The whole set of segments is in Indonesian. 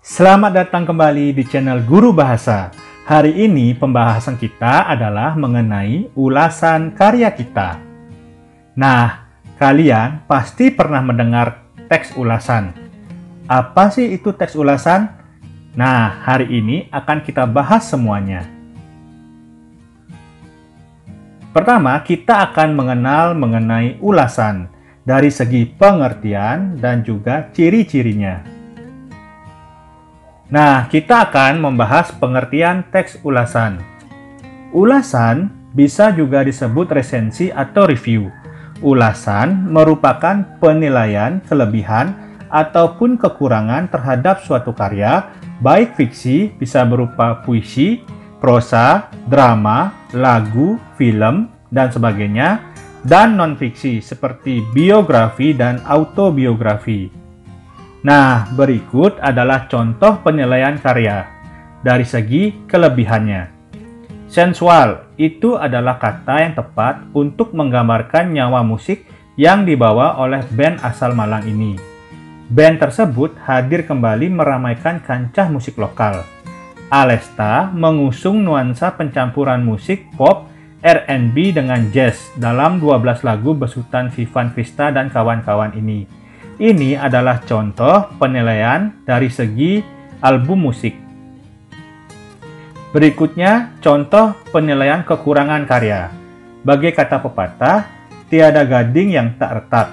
Selamat datang kembali di channel Guru Bahasa. Hari ini pembahasan kita adalah mengenai ulasan karya kita. Nah, kalian pasti pernah mendengar teks ulasan. Apa sih itu teks ulasan? Nah, hari ini akan kita bahas semuanya. Pertama, kita akan mengenal mengenai ulasan dari segi pengertian dan juga ciri-cirinya. Nah, kita akan membahas pengertian teks ulasan. Ulasan bisa juga disebut resensi atau review. Ulasan merupakan penilaian kelebihan ataupun kekurangan terhadap suatu karya, baik fiksi, bisa berupa puisi, prosa, drama, lagu, film, dan sebagainya, dan non-fiksi seperti biografi dan autobiografi. Nah, berikut adalah contoh penilaian karya dari segi kelebihannya. Sensual itu adalah kata yang tepat untuk menggambarkan nyawa musik yang dibawa oleh band asal Malang ini. Band tersebut hadir kembali meramaikan kancah musik lokal. Alesta mengusung nuansa pencampuran musik pop, R&B dengan jazz dalam 12 lagu besutan Vivan Krista dan kawan-kawan ini. Ini adalah contoh penilaian dari segi album musik. Berikutnya, contoh penilaian kekurangan karya. Bagai kata pepatah, tiada gading yang tak retak.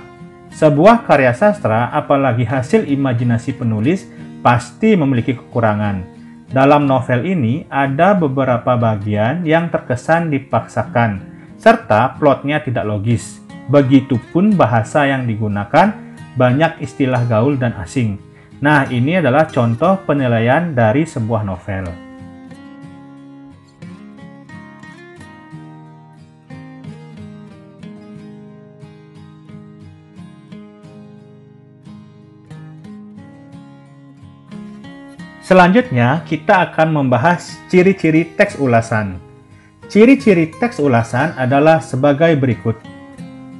Sebuah karya sastra, apalagi hasil imajinasi penulis, pasti memiliki kekurangan. Dalam novel ini, ada beberapa bagian yang terkesan dipaksakan, serta plotnya tidak logis. Begitupun bahasa yang digunakan, banyak istilah gaul dan asing. Nah, ini adalah contoh penilaian dari sebuah novel. Selanjutnya, kita akan membahas ciri-ciri teks ulasan. Ciri-ciri teks ulasan adalah sebagai berikut.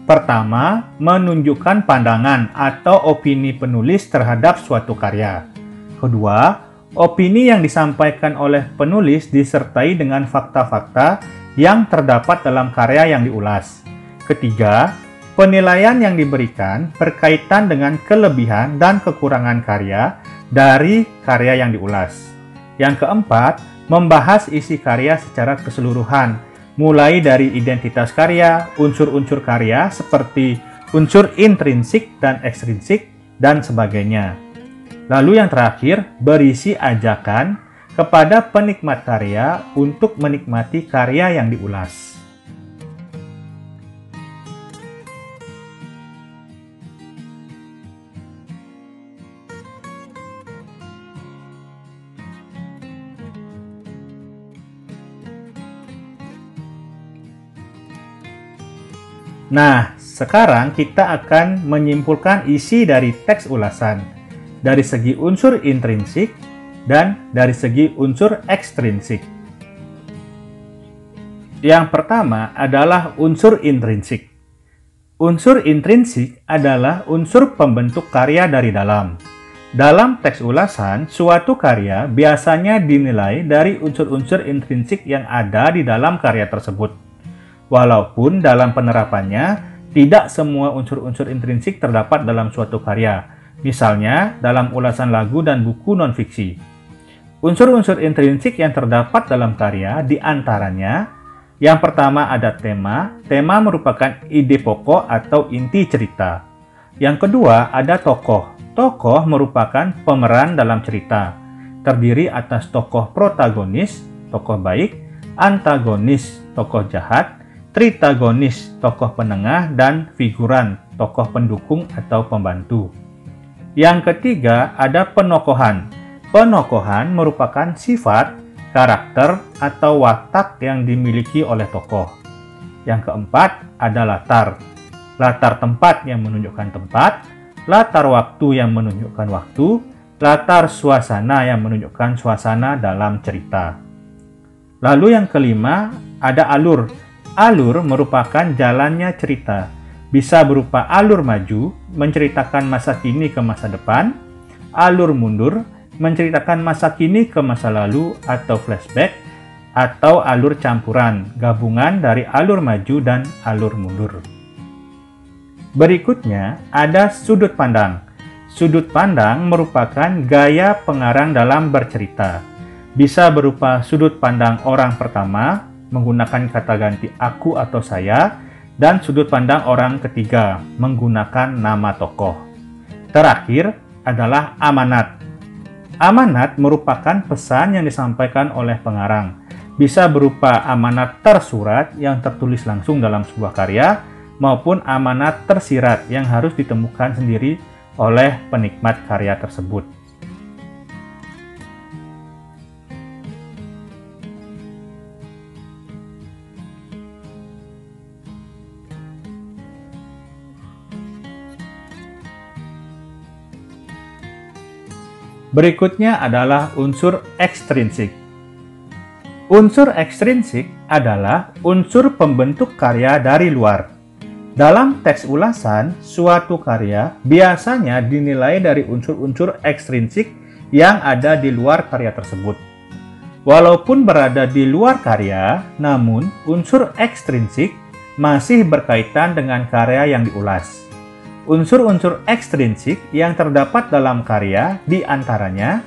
Pertama, menunjukkan pandangan atau opini penulis terhadap suatu karya. Kedua, opini yang disampaikan oleh penulis disertai dengan fakta-fakta yang terdapat dalam karya yang diulas. Ketiga, penilaian yang diberikan berkaitan dengan kelebihan dan kekurangan karya dari karya yang diulas. Yang keempat, membahas isi karya secara keseluruhan, mulai dari identitas karya, unsur-unsur karya seperti unsur intrinsik dan ekstrinsik, dan sebagainya. Lalu yang terakhir, berisi ajakan kepada penikmat karya untuk menikmati karya yang diulas. Nah, sekarang kita akan menyimpulkan isi dari teks ulasan dari segi unsur intrinsik dan dari segi unsur ekstrinsik. Yang pertama adalah unsur intrinsik. Unsur intrinsik adalah unsur pembentuk karya dari dalam. Dalam teks ulasan, suatu karya biasanya dinilai dari unsur-unsur intrinsik yang ada di dalam karya tersebut. Walaupun dalam penerapannya, tidak semua unsur-unsur intrinsik terdapat dalam suatu karya. Misalnya, dalam ulasan lagu dan buku non-fiksi. Unsur-unsur intrinsik yang terdapat dalam karya diantaranya, yang pertama ada tema. Tema merupakan ide pokok atau inti cerita. Yang kedua ada tokoh. Tokoh merupakan pemeran dalam cerita. Terdiri atas tokoh protagonis, tokoh baik, antagonis, tokoh jahat, tritagonis, tokoh penengah, dan figuran, tokoh pendukung atau pembantu. Yang ketiga ada penokohan. Penokohan merupakan sifat, karakter, atau watak yang dimiliki oleh tokoh. Yang keempat ada latar. Latar tempat yang menunjukkan tempat, latar waktu yang menunjukkan waktu, latar suasana yang menunjukkan suasana dalam cerita. Lalu yang kelima ada alur. Alur merupakan jalannya cerita, bisa berupa alur maju, menceritakan masa kini ke masa depan, alur mundur, menceritakan masa kini ke masa lalu atau flashback, atau alur campuran, gabungan dari alur maju dan alur mundur. Berikutnya ada sudut pandang. Sudut pandang merupakan gaya pengarang dalam bercerita. Bisa berupa sudut pandang orang pertama, menggunakan kata ganti aku atau saya, dan sudut pandang orang ketiga, menggunakan nama tokoh. Terakhir adalah amanat. Amanat merupakan pesan yang disampaikan oleh pengarang. Bisa berupa amanat tersurat yang tertulis langsung dalam sebuah karya, maupun amanat tersirat yang harus ditemukan sendiri oleh penikmat karya tersebut. Berikutnya adalah unsur ekstrinsik. Unsur ekstrinsik adalah unsur pembentuk karya dari luar. Dalam teks ulasan, suatu karya biasanya dinilai dari unsur-unsur ekstrinsik yang ada di luar karya tersebut. Walaupun berada di luar karya, namun unsur ekstrinsik masih berkaitan dengan karya yang diulas. Unsur-unsur ekstrinsik yang terdapat dalam karya diantaranya: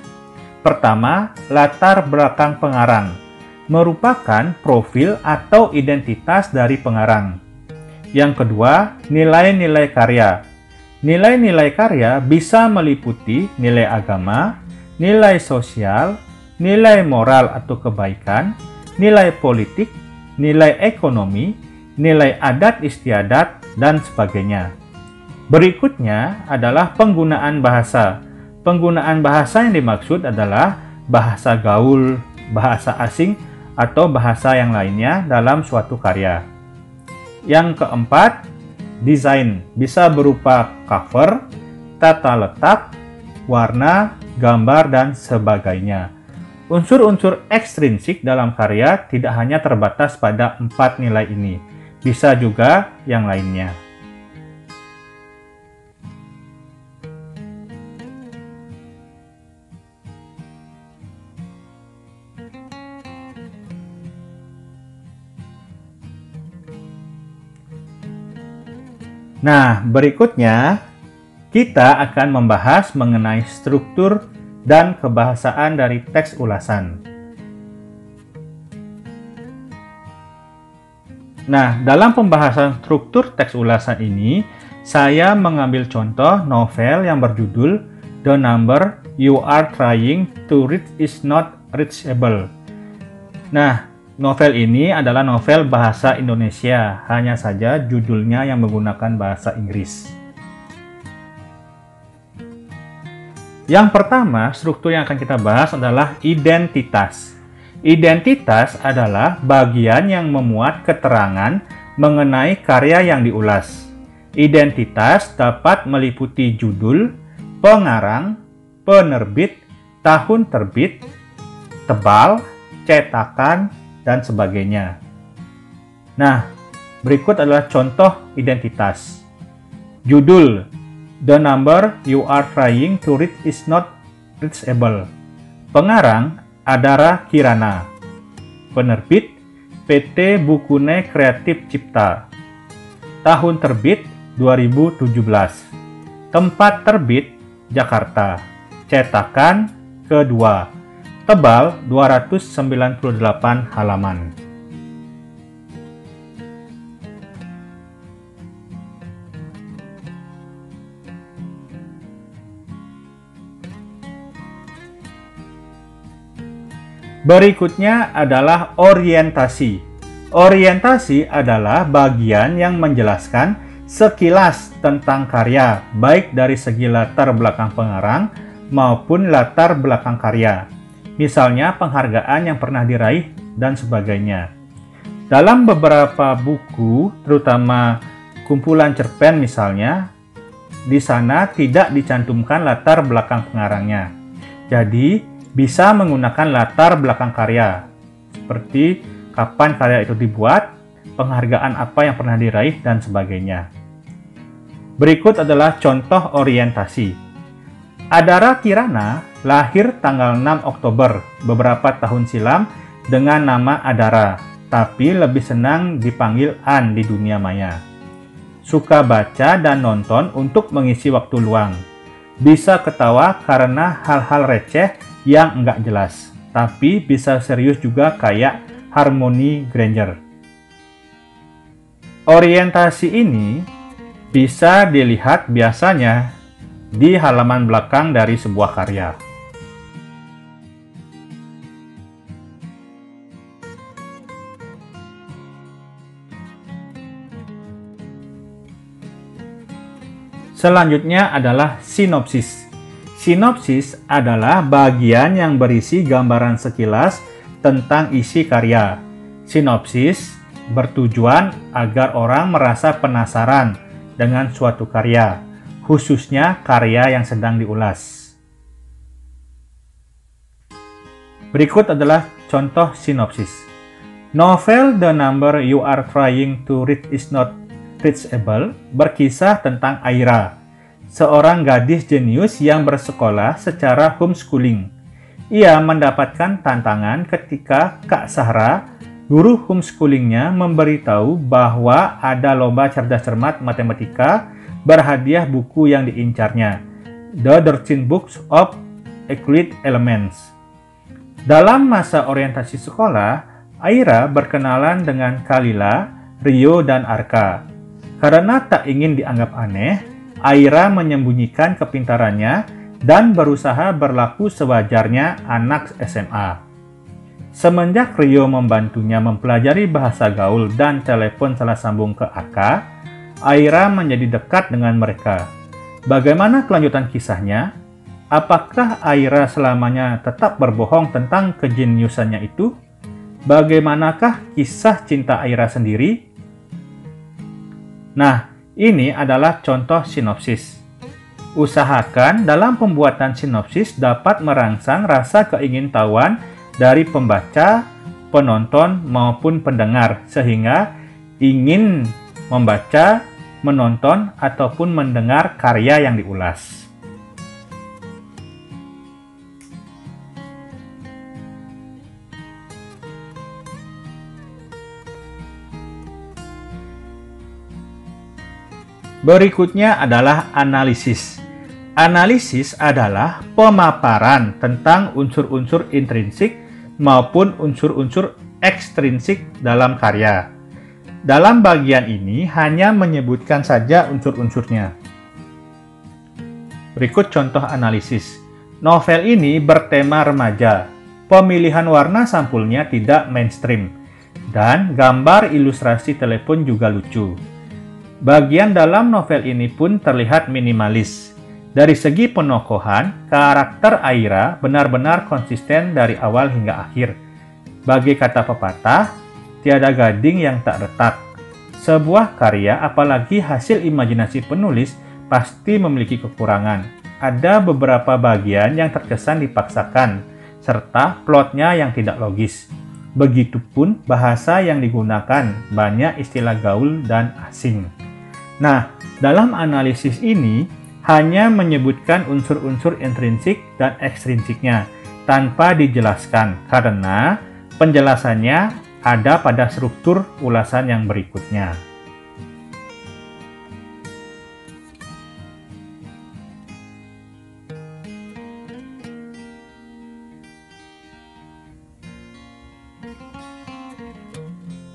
pertama, latar belakang pengarang, merupakan profil atau identitas dari pengarang. Yang kedua, nilai-nilai karya. Nilai-nilai karya bisa meliputi nilai agama, nilai sosial, nilai moral atau kebaikan, nilai politik, nilai ekonomi, nilai adat istiadat, dan sebagainya. Berikutnya adalah penggunaan bahasa. Penggunaan bahasa yang dimaksud adalah bahasa gaul, bahasa asing, atau bahasa yang lainnya dalam suatu karya. Yang keempat, desain. Bisa berupa cover, tata letak, warna, gambar, dan sebagainya. Unsur-unsur ekstrinsik dalam karya tidak hanya terbatas pada 4 nilai ini, bisa juga yang lainnya. Nah, berikutnya kita akan membahas mengenai struktur dan kebahasaan dari teks ulasan. Nah, dalam pembahasan struktur teks ulasan ini, saya mengambil contoh novel yang berjudul The Number You Are Trying to Reach Is Not Reachable. Nah, novel ini adalah novel bahasa Indonesia, hanya saja judulnya yang menggunakan bahasa Inggris. Yang pertama, struktur yang akan kita bahas adalah identitas. Identitas adalah bagian yang memuat keterangan mengenai karya yang diulas. Identitas dapat meliputi judul, pengarang, penerbit, tahun terbit, tebal, cetakan, dan sebagainya. Nah, berikut adalah contoh identitas. Judul, The Number You Are Trying to Reach Is Not Reachable. Pengarang, Adara Kirana. Penerbit, PT Bukune Kreatif Cipta. Tahun terbit, 2017. Tempat terbit, Jakarta. Cetakan, kedua. Tebal 298 halaman. Berikutnya adalah orientasi. Orientasi adalah bagian yang menjelaskan sekilas tentang karya, baik dari segi latar belakang pengarang maupun latar belakang karya. Misalnya penghargaan yang pernah diraih dan sebagainya. Dalam beberapa buku, terutama kumpulan cerpen misalnya, di sana tidak dicantumkan latar belakang pengarangnya. Jadi, bisa menggunakan latar belakang karya, seperti kapan karya itu dibuat, penghargaan apa yang pernah diraih, dan sebagainya. Berikut adalah contoh orientasi. Adara Kirana lahir tanggal 6 Oktober beberapa tahun silam dengan nama Adara, tapi lebih senang dipanggil An di dunia maya. Suka baca dan nonton untuk mengisi waktu luang. Bisa ketawa karena hal-hal receh yang nggak jelas, tapi bisa serius juga kayak Hermione Granger. Orientasi ini bisa dilihat biasanya di halaman belakang dari sebuah karya. Selanjutnya adalah sinopsis. Sinopsis adalah bagian yang berisi gambaran sekilas tentang isi karya. Sinopsis bertujuan agar orang merasa penasaran dengan suatu karya, khususnya karya yang sedang diulas. Berikut adalah contoh sinopsis. Novel The Number You Are Trying to Read Is Not Reachable berkisah tentang Aira, seorang gadis jenius yang bersekolah secara homeschooling. Ia mendapatkan tantangan ketika Kak Sahra, guru homeschoolingnya, memberitahu bahwa ada lomba cerdas cermat matematika berhadiah buku yang diincarnya, The 13 Books of Euclid Elements. Dalam masa orientasi sekolah, Aira berkenalan dengan Kalila, Rio, dan Arka. Karena tak ingin dianggap aneh, Aira menyembunyikan kepintarannya dan berusaha berlaku sewajarnya anak SMA. Semenjak Rio membantunya mempelajari bahasa gaul dan telepon salah sambung ke Aka, Aira menjadi dekat dengan mereka. Bagaimana kelanjutan kisahnya? Apakah Aira selamanya tetap berbohong tentang kejeniusannya itu? Bagaimanakah kisah cinta Aira sendiri? Nah, ini adalah contoh sinopsis. Usahakan dalam pembuatan sinopsis dapat merangsang rasa keingintahuan dari pembaca, penonton, maupun pendengar, sehingga ingin membaca, menonton, ataupun mendengar karya yang diulas. Berikutnya adalah analisis. Analisis adalah pemaparan tentang unsur-unsur intrinsik maupun unsur-unsur ekstrinsik dalam karya. Dalam bagian ini hanya menyebutkan saja unsur-unsurnya. Berikut contoh analisis. Novel ini bertema remaja. Pemilihan warna sampulnya tidak mainstream. Dan gambar ilustrasi telepon juga lucu. Bagian dalam novel ini pun terlihat minimalis. Dari segi penokohan, karakter Aira benar-benar konsisten dari awal hingga akhir. Bagi kata pepatah, tiada gading yang tak retak. Sebuah karya, apalagi hasil imajinasi penulis, pasti memiliki kekurangan. Ada beberapa bagian yang terkesan dipaksakan, serta plotnya yang tidak logis. Begitupun bahasa yang digunakan, banyak istilah gaul dan asing. Nah, dalam analisis ini hanya menyebutkan unsur-unsur intrinsik dan ekstrinsiknya tanpa dijelaskan karena penjelasannya ada pada struktur ulasan yang berikutnya.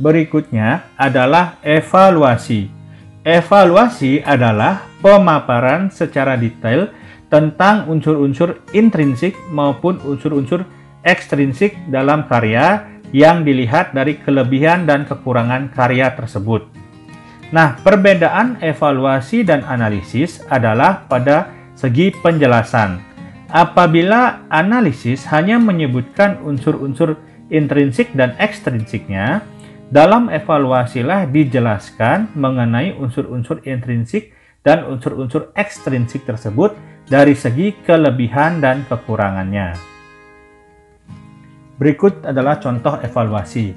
Berikutnya adalah evaluasi. Evaluasi adalah pemaparan secara detail tentang unsur-unsur intrinsik maupun unsur-unsur ekstrinsik dalam karya yang dilihat dari kelebihan dan kekurangan karya tersebut. Nah, perbedaan evaluasi dan analisis adalah pada segi penjelasan. Apabila analisis hanya menyebutkan unsur-unsur intrinsik dan ekstrinsiknya, dalam evaluasilah dijelaskan mengenai unsur-unsur intrinsik dan unsur-unsur ekstrinsik tersebut dari segi kelebihan dan kekurangannya. Berikut adalah contoh evaluasi.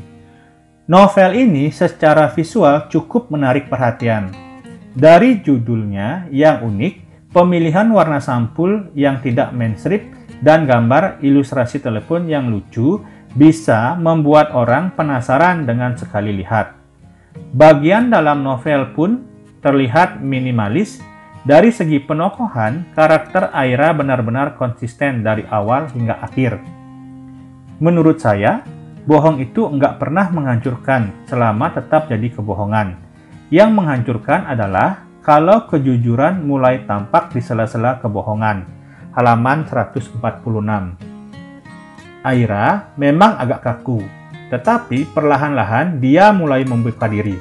Novel ini secara visual cukup menarik perhatian. Dari judulnya yang unik, pemilihan warna sampul yang tidak mainstream, dan gambar ilustrasi telepon yang lucu bisa membuat orang penasaran dengan sekali lihat. Bagian dalam novel pun terlihat minimalis. Dari segi penokohan, karakter Aira benar-benar konsisten dari awal hingga akhir. Menurut saya, bohong itu nggak pernah menghancurkan selama tetap jadi kebohongan. Yang menghancurkan adalah kalau kejujuran mulai tampak di sela-sela kebohongan. Halaman 146. Aira memang agak kaku, tetapi perlahan-lahan dia mulai membuka diri.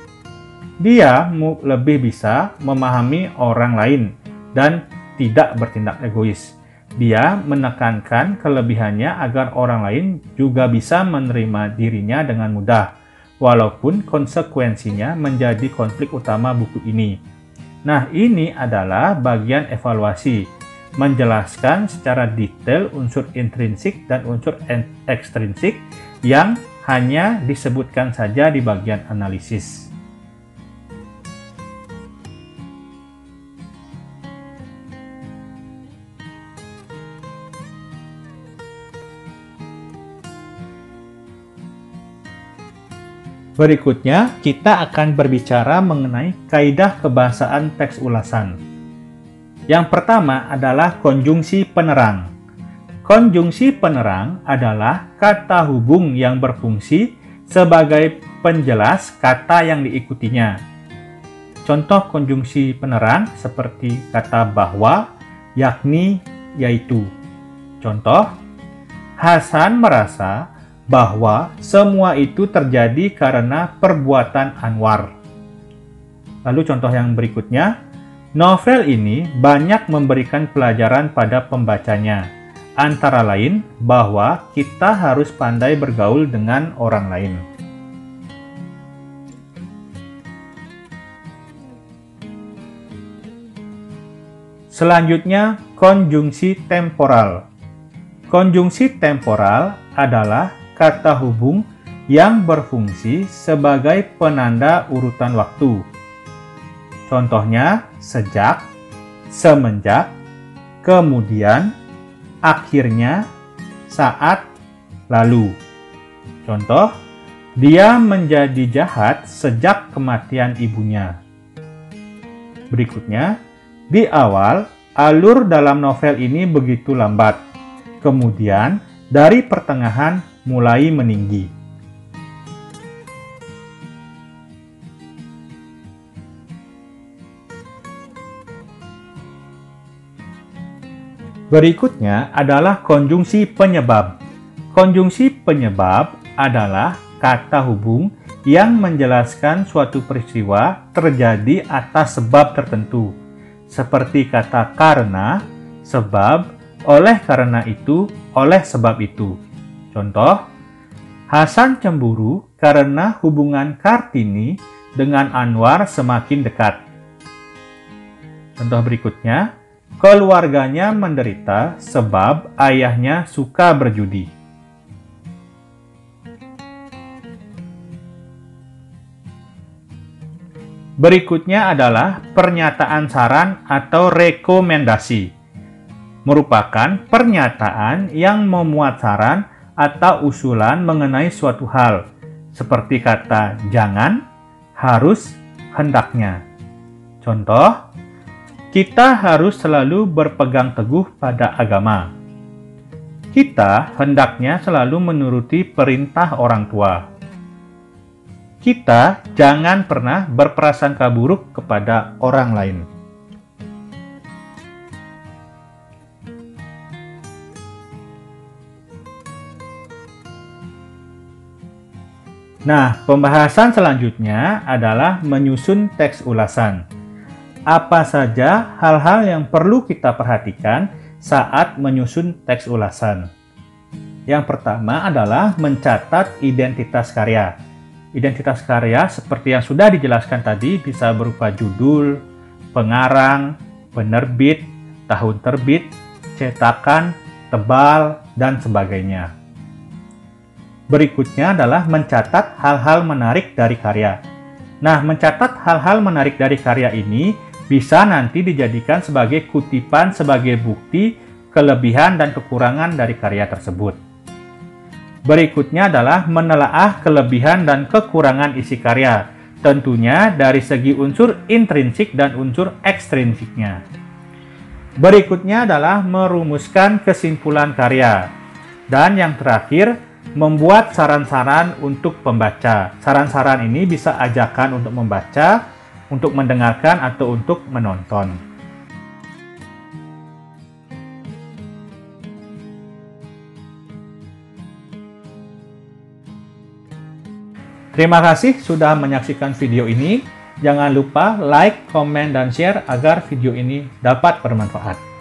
Dia lebih bisa memahami orang lain dan tidak bertindak egois. Dia menekankan kelebihannya agar orang lain juga bisa menerima dirinya dengan mudah, walaupun konsekuensinya menjadi konflik utama buku ini. Nah, ini adalah bagian evaluasi, menjelaskan secara detail unsur intrinsik dan unsur ekstrinsik yang hanya disebutkan saja di bagian analisis. Berikutnya, kita akan berbicara mengenai kaidah kebahasaan teks ulasan. Yang pertama adalah konjungsi penerang. Konjungsi penerang adalah kata hubung yang berfungsi sebagai penjelas kata yang diikutinya. Contoh konjungsi penerang seperti kata bahwa, yakni, yaitu. Contoh, Hasan merasa bahwa semua itu terjadi karena perbuatan Anwar. Lalu contoh yang berikutnya, novel ini banyak memberikan pelajaran pada pembacanya, antara lain bahwa kita harus pandai bergaul dengan orang lain. Selanjutnya, konjungsi temporal. Konjungsi temporal adalah kata hubung yang berfungsi sebagai penanda urutan waktu. Contohnya, sejak, semenjak, kemudian, akhirnya, saat, lalu. Contoh, dia menjadi jahat sejak kematian ibunya. Berikutnya, di awal, alur dalam novel ini begitu lambat. Kemudian, dari pertengahan mulai meninggi. Berikutnya adalah konjungsi penyebab. Konjungsi penyebab adalah kata hubung yang menjelaskan suatu peristiwa terjadi atas sebab tertentu, seperti kata karena, sebab, oleh karena itu, oleh sebab itu. Contoh, Hasan cemburu karena hubungan Kartini dengan Anwar semakin dekat. Contoh berikutnya, keluarganya menderita sebab ayahnya suka berjudi. Berikutnya adalah pernyataan saran atau rekomendasi. Merupakan pernyataan yang memuat saran atau usulan mengenai suatu hal, seperti kata jangan, harus, hendaknya. Contoh, kita harus selalu berpegang teguh pada agama. Kita hendaknya selalu menuruti perintah orang tua. Kita jangan pernah berprasangka buruk kepada orang lain. Nah, pembahasan selanjutnya adalah menyusun teks ulasan. Apa saja hal-hal yang perlu kita perhatikan saat menyusun teks ulasan? Yang pertama adalah mencatat identitas karya. Identitas karya seperti yang sudah dijelaskan tadi bisa berupa judul, pengarang, penerbit, tahun terbit, cetakan, tebal, dan sebagainya. Berikutnya adalah mencatat hal-hal menarik dari karya. Nah, mencatat hal-hal menarik dari karya ini bisa nanti dijadikan sebagai kutipan sebagai bukti kelebihan dan kekurangan dari karya tersebut. Berikutnya adalah menelaah kelebihan dan kekurangan isi karya, tentunya dari segi unsur intrinsik dan unsur ekstrinsiknya. Berikutnya adalah merumuskan kesimpulan karya. Dan yang terakhir, membuat saran-saran untuk pembaca. Saran-saran ini bisa ajakan untuk membaca, untuk mendengarkan, atau untuk menonton. Terima kasih sudah menyaksikan video ini. Jangan lupa like, komen, dan share agar video ini dapat bermanfaat.